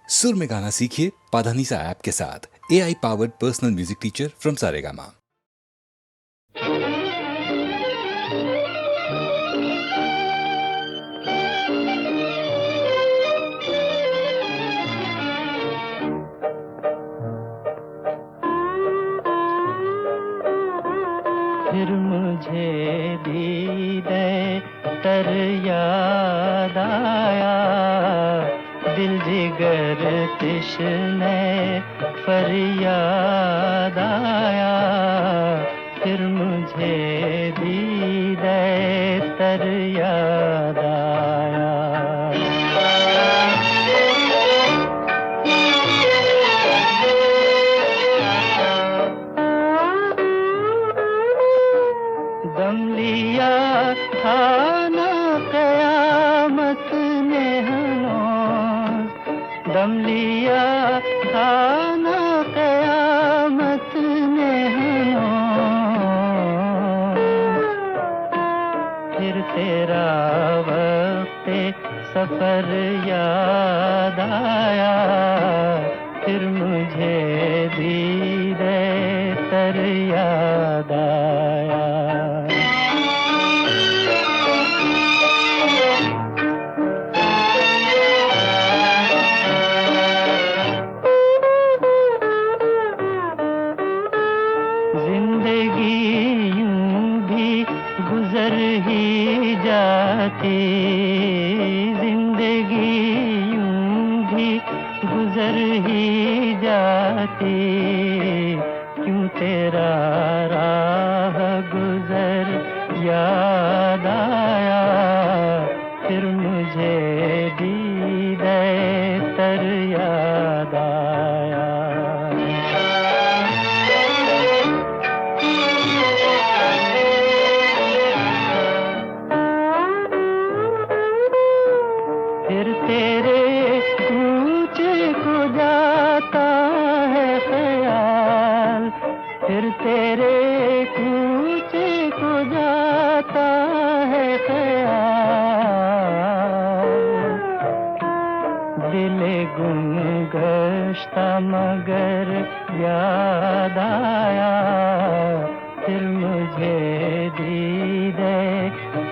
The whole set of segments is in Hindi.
सुर में गाना सीखिए पाधानीसा ऐप के साथ। AI powered personal music teacher from Saregama. फिर मुझे दीदे तर याद आया, दिल जिगर तिश्ने फरियाद आया। फिर मुझे दीदे तर याद आया। दम लिया था ना क़यामत ने हनूज़, दम लिया था ना क़यामत ने हनूज़। फिर तेरा वक़्ते सफ़र याद आया, फिर मुझे दीदे तर याद आया। जिंदगी यूं भी गुजर ही जाती, जिंदगी यूं भी गुजर ही जाती। क्यों तेरा राह गुजर याद आया, फिर मुझे दीदे तर याद आया। फिर तेरे कूचे को जाता है ख्याल, फिर तेरे कूचे को जाता है ख्याल। दिले गुम गश्ता मगर याद आया, फिर मुझे दीदे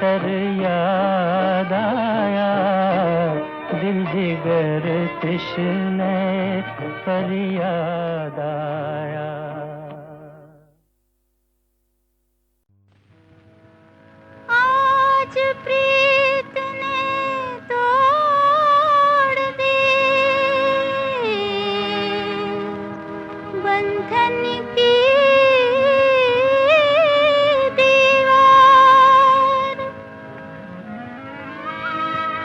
तर याद आया। दिल जिगर तिश्ने फरियाद आया। आज प्रीत ने तोड़ दी बंधन की दीवार,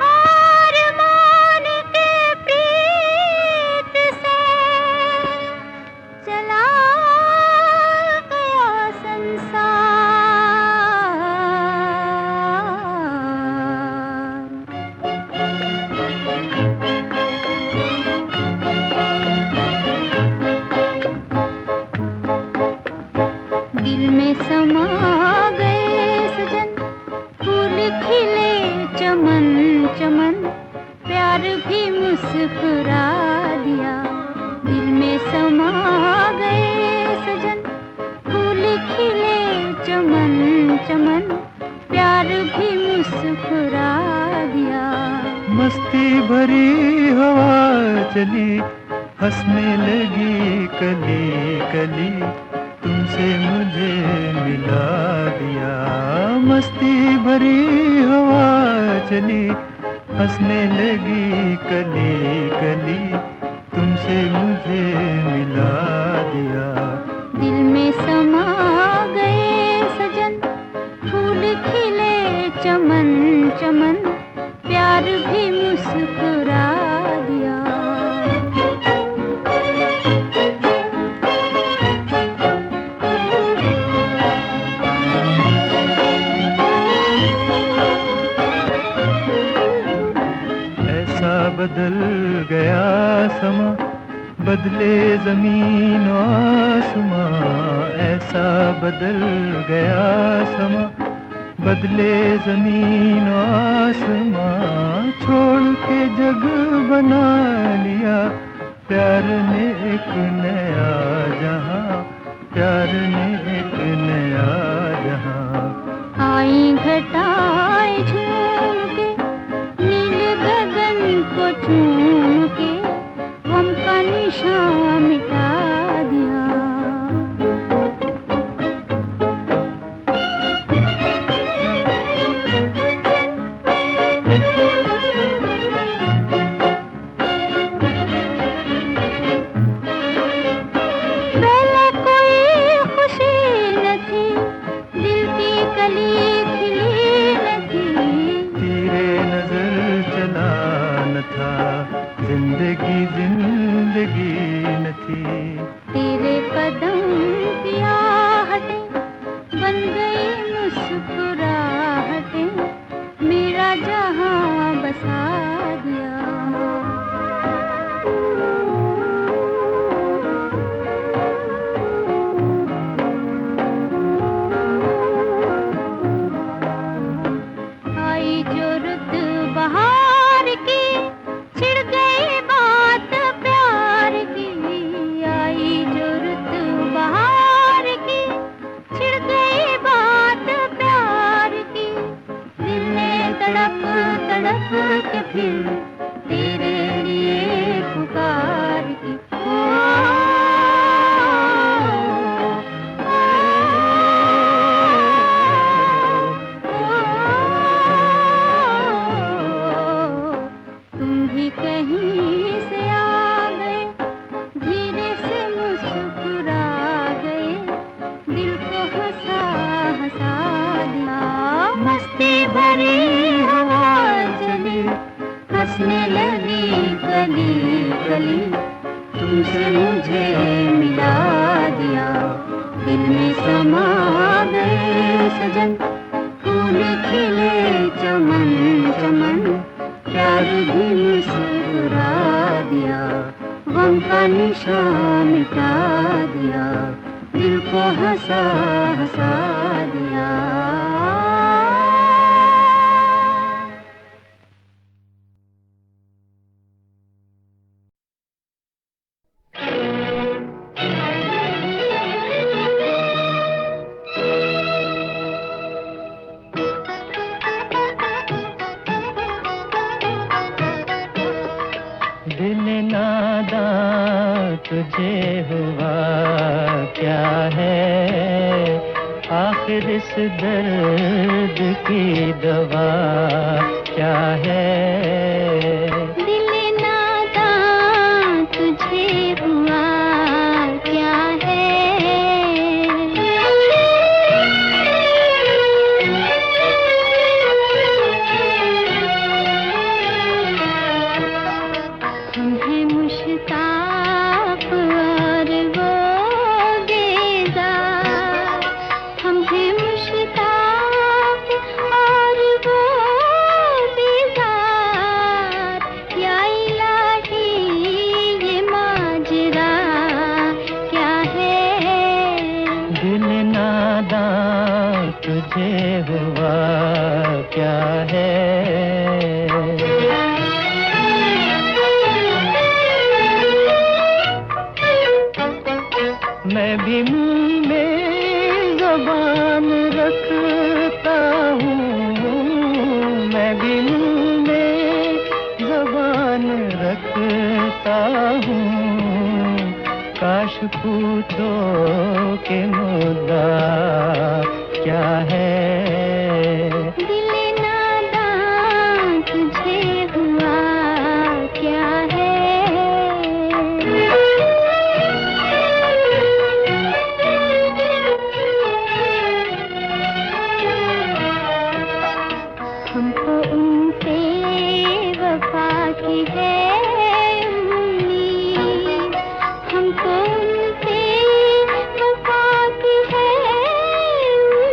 हार मान के प्रीत से चला गया संसार। दिल में समा गए सजन, फूल खिले चमन चमन, प्यार भी मुस्कुरा दिया। दिल में समा गए सजन, फूल खिले चमन चमन, प्यार भी मुस्कुरा दिया। मस्ती भरी हवा चली, हंसने लगी कली कली, तुमसे मुझे मिला दिया। मस्ती भरी हवा चली, हंसने लगी कली कली, तुमसे मुझे मिला दिया। दिल में समा गए सजन, फूल खिले चमन चमन, प्यार भी मुस्कुरा दिया। ऐसा बदल गया समा, बदले जमीन आसमां। ऐसा बदल गया समा, बदले जमीन आसमां। छोड़ के जग बना लिया प्यार ने एक नया जहां, प्यार ने एक नया जहां। आई घटाएं झूम के नील गगन को चूम के गम का निशान मिटा दिया। पहले कोई खुशी न थी, दिल की कली खिली न थी। तेरे नजर चला न था, जिंदगी जिंदगी न थी। तेरे कदम की आहटें बन गई मुस्कुराहटें, मेरा जहां बसा दिया। आई जो रुत बहार की, छिड़ गई बात प्यार की। आई जो रुत बहार की, छिड़ गई बात प्यार की। दिल ने तड़प तड़प के फिर तेरे लिए पुकार की। तुम भी कहीं से आ गए, धीरे से मुस्कुरा गए, दिल को हंसा हंसा दिया। मस्ती भरी हवा चली, हंसने लगी कली कली, तुमसे मुझे मिला दिया। दिल में समा गए सजन, फूल खिले चमन चमन, प्यार भी मुस्कुरा दिया। गम का निशान मिटा दिया, दिल को हंसा हंसा दिया। दिल नादां तुझे हुआ क्या है, आखिर इस दर्द की दवा क्या है। दिल नादां तुझे हुआ क्या है। हम हैं मुश्ताक और वो बेजार, हम हैं मुश्ताक और वो बेजार। या इलाही ये माजरा क्या है। दिल नादां तुझे हुआ क्या है। मैं भी मुंह में ज़बान रखता हूँ, मैं भी मुंह में ज़बान रखता हूँ। काश पूछो कि मुद्दा क्या है। दिल नादां तुझे हुआ क्या है। हमको उनसे वफा की है उम्मीद, हमको उनसे वफा की है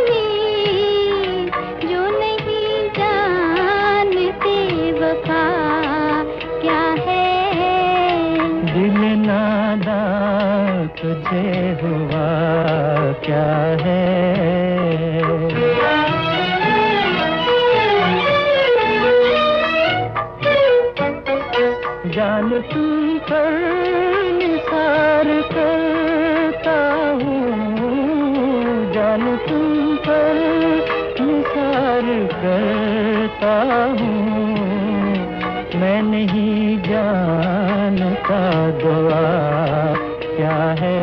उम्मीद। जो नहीं जानते वफा क्या है। दिल नादां तुझे हुआ क्या है। जान तुम पर करता हूँ, जान तुम पर निसार करता हूँ। मैं नहीं जानता दुआ क्या है।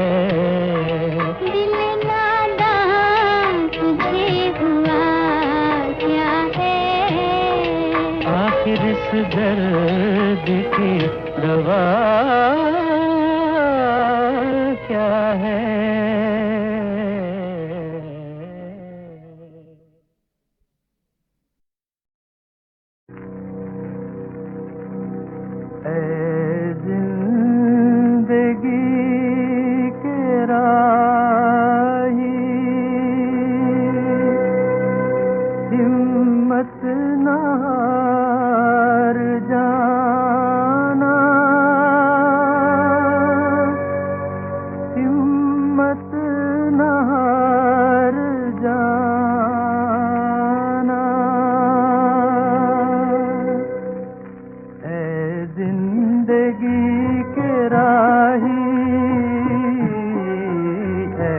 दिल नादान तुझे हुआ क्या है। आखिर इस दर्द की दवा क्या है। ऐ जिंदगी के राही, हिम्मत न हार जाना, हिम्मत न हार जाना। ऐ जिंदगी के राही, ऐ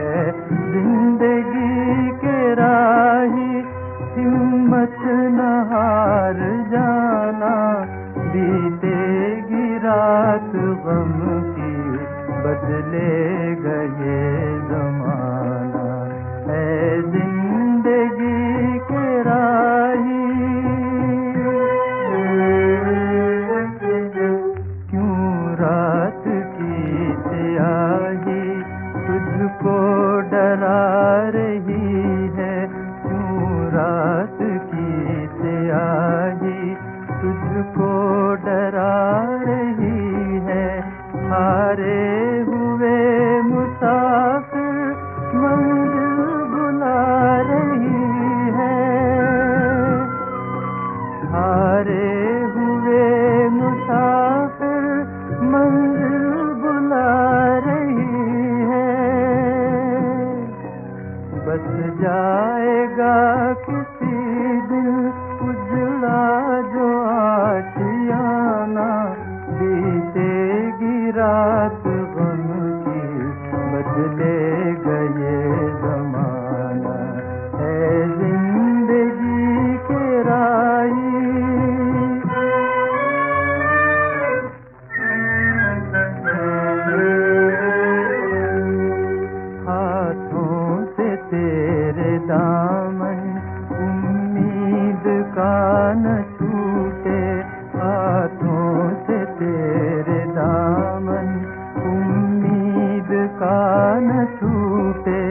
जिंदगी के राही, हिम्मत न हार जाना। बीतेगी रात गम की, बदलेगा ये जमाना। ऐ जिंदगी के राही, क्यों रात की स्याही तुझको डरा रही है। क्यों रात की स्याही तुझको डरा रही है। हारे हुए मुसाफिर मंजिल बुला रही है। हारे हुए मुसाफिर मंजिल बुला रही है। बस जाएगा किसी दिन उजला जो आशियाना। बीतेगी रात गम की, बदलेगा ये जमाना। है जिंदगी के राही, हाथों से तेरे दामन उम्मीद का न छूटे। हाथों से तेरे दामन उम्मीद का न छूटे।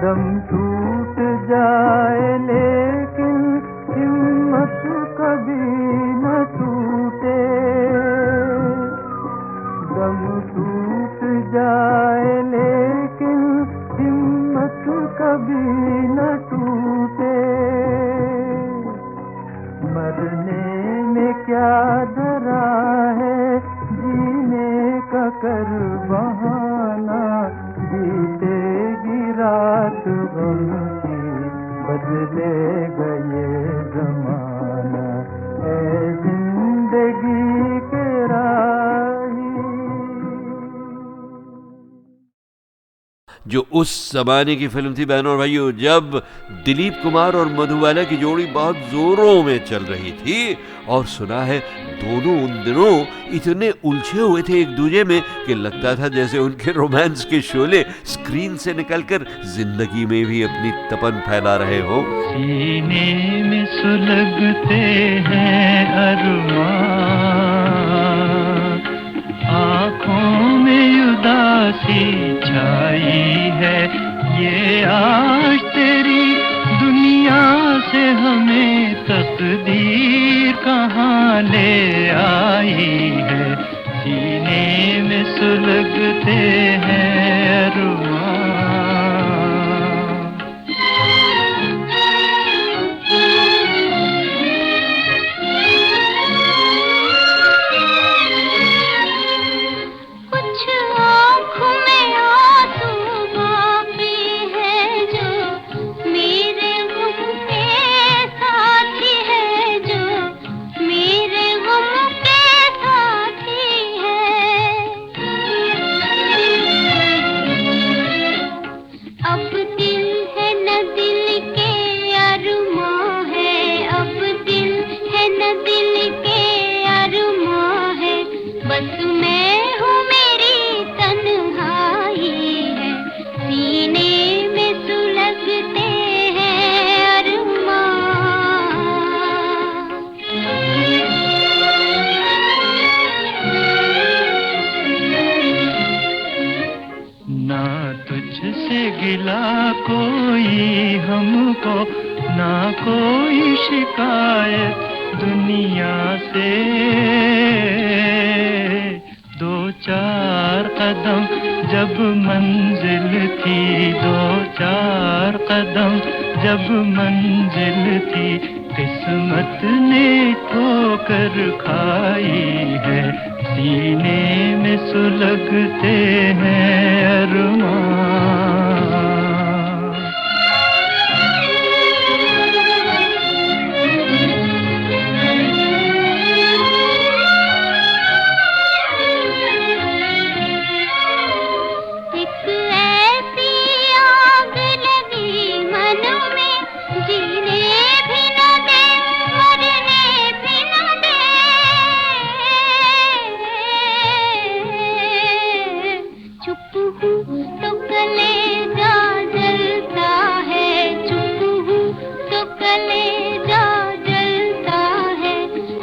दम टूट जाए लेकिन हिम्मत कभी न टूटे। दम टूट जाए लेकिन हिम्मत कभी न टूटे। मरने में क्या डरा है, जीने का कर बहाना। बीतेगी रात गम की, बदलेगा ये जमाना। ऐ जिंदगी के राही। जो उस जमाने की फिल्म थी बहनों और भाइयों, जब दिलीप कुमार और मधुबाला की जोड़ी बहुत जोरों में चल रही थी। और सुना है दोनों उन दिनों इतने उलझे हुए थे एक दूजे में कि लगता था जैसे उनके रोमांस के शोले स्क्रीन से निकलकर जिंदगी में भी अपनी तपन फैला रहे हो। सीने में सुलगते हैं अरमान, आँखों में उदासी छाई है। ये आज तेरी दुनिया से हमें तकदीर कहाँ ले आई है। सीने में सुलगते हैं अरमान। कुछ आँखों में आंसू बाकी है जो मेरे गम के साथी है, जो मेरे गम के साथी है। गिला कोई हमको, ना कोई शिकायत दुनिया से। दो चार कदम जब मंजिल थी, दो चार कदम जब मंजिल थी, किस्मत ने ठोकर खाई है, सीने में सुलगते हैं अरमान। एक ऐसी आग लगी मन में, जीने भी न दे, मरने भी न दे। चुप हूँ तो कलेजा जलता है, चुप हूँ तो कलेजा जलता है,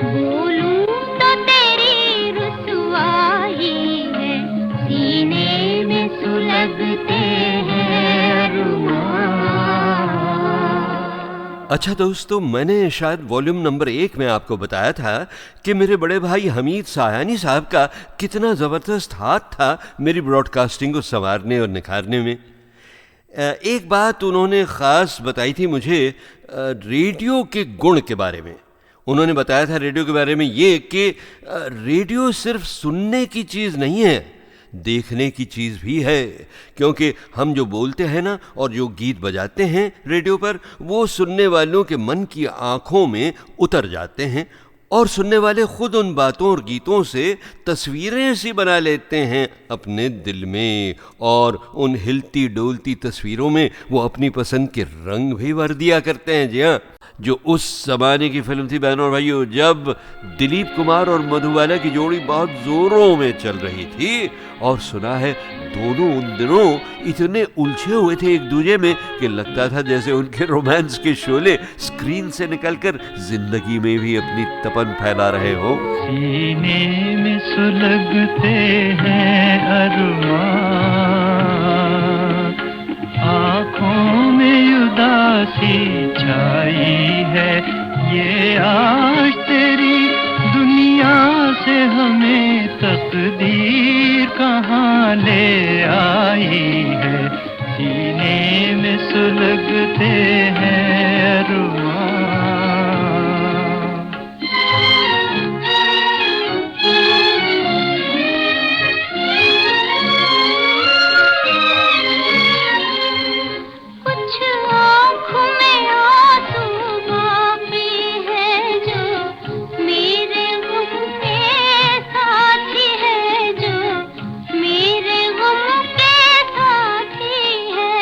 बोलूं तो तेरी रुसवाई है, सीने में सुलगते हैं अरमान। अच्छा दोस्तों, मैंने शायद वॉल्यूम नंबर 1 में आपको बताया था कि मेरे बड़े भाई हमीद सायानी साहब का कितना ज़बरदस्त हाथ था मेरी ब्रॉडकास्टिंग को संवारने और निखारने में। एक बात उन्होंने ख़ास बताई थी मुझे रेडियो के गुण के बारे में। उन्होंने बताया था रेडियो के बारे में ये कि रेडियो सिर्फ सुनने की चीज़ नहीं है, देखने की चीज़ भी है, क्योंकि हम जो बोलते हैं ना और जो गीत बजाते हैं रेडियो पर, वो सुनने वालों के मन की आँखों में उतर जाते हैं और सुनने वाले खुद उन बातों और गीतों से तस्वीरें सी बना लेते हैं अपने दिल में, और उन हिलती डोलती तस्वीरों में वो अपनी पसंद के रंग भी भर दिया करते हैं। जी हाँ, जो उस ज़माने की फिल्म थी बहनों और भाइयों, जब दिलीप कुमार और मधुबाला की जोड़ी बहुत ज़ोरों में चल रही थी, और सुना है दोनों उन दिनों इतने उलझे हुए थे एक दूसरे में कि लगता था जैसे उनके रोमांस के शोले स्क्रीन से निकलकर जिंदगी में भी अपनी तपन फैला रहे हो। सीने में सुलगते हैं अरमान, आँखों में उदासी छाई है, ये आज तेरी दुनिया से हमें तकदीर कहाँ ले आई है, सीने में सुलगते हैं अरमान। कुछ आँखों में आंसू बाकी है, जो मेरे गम के साथी है, जो मेरे गम के साथी है।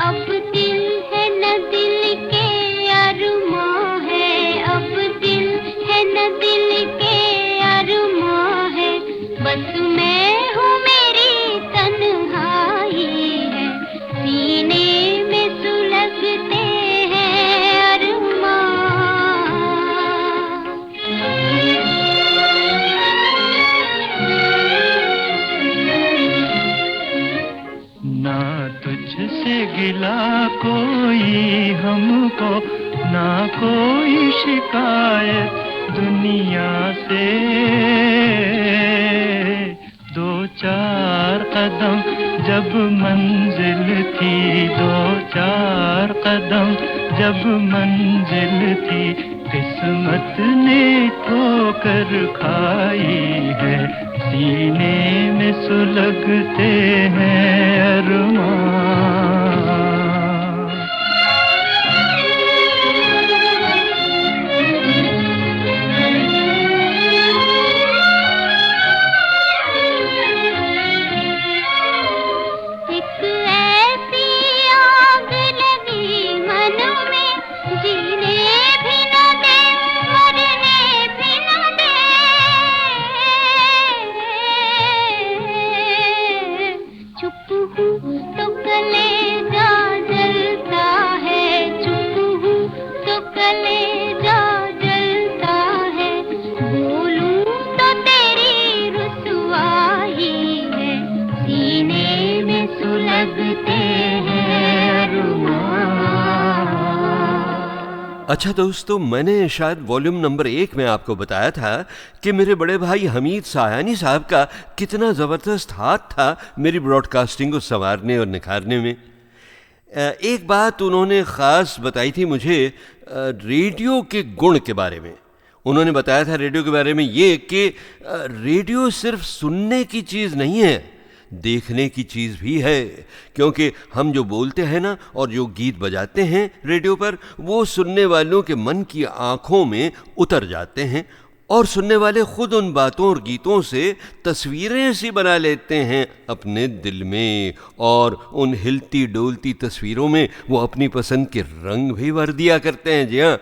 अब दिल है न दिल के अरमां है, अब दिल है न दिल के अरमां है, बस मैं हूँ मेरी तन्हाई है, सीने में सुलगते हैं अरमां। ना तुझसे गिला कोई हमको, ना कोई शिकायत दुनिया से। दो चार कदम जब मंजिल थी, दो चार कदम जब मंजिल थी, किस्मत ने ठोकर खाई है, सीने में सुलगते हैं अरमान। एक ऐसी आग लगी मन में, जीने भी न दे, मरने भी न दे। चुप हूँ तो कलेजा अच्छा दोस्तों, मैंने शायद वॉल्यूम नंबर 1 में आपको बताया था कि मेरे बड़े भाई हमीद सायानी साहब का कितना ज़बरदस्त हाथ था मेरी ब्रॉडकास्टिंग को संवारने और निखारने में। एक बात उन्होंने ख़ास बताई थी मुझे रेडियो के गुण के बारे में। उन्होंने बताया था रेडियो के बारे में ये कि रेडियो सिर्फ सुनने की चीज़ नहीं है, देखने की चीज़ भी है। क्योंकि हम जो बोलते हैं ना और जो गीत बजाते हैं रेडियो पर, वो सुनने वालों के मन की आँखों में उतर जाते हैं और सुनने वाले खुद उन बातों और गीतों से तस्वीरें सी बना लेते हैं अपने दिल में, और उन हिलती डोलती तस्वीरों में वो अपनी पसंद के रंग भी भर दिया करते हैं। जी हाँ।